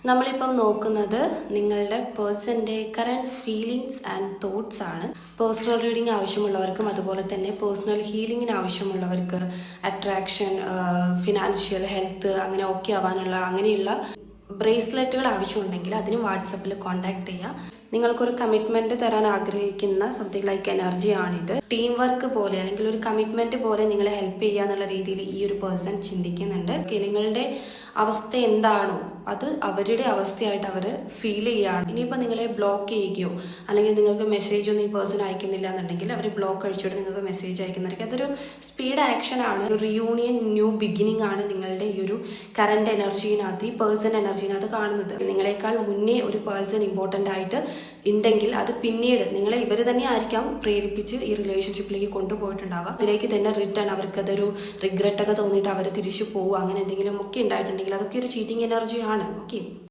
നമ്മളിപ്പം നോക്കുന്നത് നിങ്ങളുടെ പേഴ്സൻ്റെ കറൻറ്റ് ഫീലിങ്സ് ആൻഡ് തോട്ട്സ് ആണ്. പേഴ്സണൽ റീഡിംഗ് ആവശ്യമുള്ളവർക്കും അതുപോലെ തന്നെ പേഴ്സണൽ ഹീലിങ്ങിന് ആവശ്യമുള്ളവർക്ക് അട്രാക്ഷൻ, ഫിനാൻഷ്യൽ, ഹെൽത്ത് അങ്ങനെ ഓക്കെ ആവാനുള്ള അങ്ങനെയുള്ള ബ്രേസ്ലെറ്റുകൾ ആവശ്യമുണ്ടെങ്കിൽ അതിന് വാട്സപ്പിൽ കോൺടാക്ട് ചെയ്യാം. നിങ്ങൾക്കൊരു കമ്മിറ്റ്മെന്റ് തരാൻ ആഗ്രഹിക്കുന്ന സംതിങ് ലൈക്ക് എനർജിയാണിത്. ടീം വർക്ക് പോലെ അല്ലെങ്കിൽ ഒരു കമ്മിറ്റ്മെന്റ് പോലെ നിങ്ങളെ ഹെൽപ്പ് ചെയ്യുക എന്നുള്ള രീതിയിൽ ഈ ഒരു പേഴ്സൺ ചിന്തിക്കുന്നുണ്ട്. നിങ്ങളുടെ അവസ്ഥ എന്താണോ അത് അവരുടെ അവസ്ഥയായിട്ട് അവർ ഫീൽ ചെയ്യുകയാണ്. ഇനിയിപ്പോൾ നിങ്ങളെ ബ്ലോക്ക് ചെയ്യുകയോ അല്ലെങ്കിൽ നിങ്ങൾക്ക് മെസ്സേജ് ഒന്നും ഈ പേഴ്സൺ അയക്കുന്നില്ല എന്നുണ്ടെങ്കിൽ അവർ ബ്ലോക്ക് അഴിച്ചിട്ട് നിങ്ങൾക്ക് മെസ്സേജ് അയക്കുന്നതായിരിക്കും. അതൊരു സ്പീഡ് ആക്ഷൻ ആണ്, ഒരു റിയൂണിയൻ, ന്യൂ ബിഗിനിങ് ആണ് നിങ്ങളുടെ ഈ ഒരു കറണ്ട് എനർജീനകത്ത്, ഈ പേഴ്സൺ എനർജീനകത്ത് കാണുന്നത്. നിങ്ങളെക്കാൾ മുന്നേ ഒരു പേഴ്സൺ ഇമ്പോർട്ടൻ്റ് ആയിട്ട് ഉണ്ടെങ്കിൽ അത് പിന്നീട് നിങ്ങളെ ഇവർ തന്നെ ആയിരിക്കാം പ്രേരിപ്പിച്ച് ഈ റിലേഷൻഷിപ്പിലേക്ക് കൊണ്ടുപോയിട്ടുണ്ടാവുക. ഇതിലേക്ക് തന്നെ റിട്ടേൺ അവർക്കതൊരു റിഗ്രറ്റ് ഒക്കെ തോന്നിയിട്ട് അവർ തിരിച്ചു പോവുക, അങ്ങനെ എന്തെങ്കിലും ഒക്കെ ഉണ്ടായിട്ടുണ്ടെങ്കിൽ അതൊക്കെ ഒരു ചീറ്റിംഗ് എനർജിയാണ്. ഓക്കെ.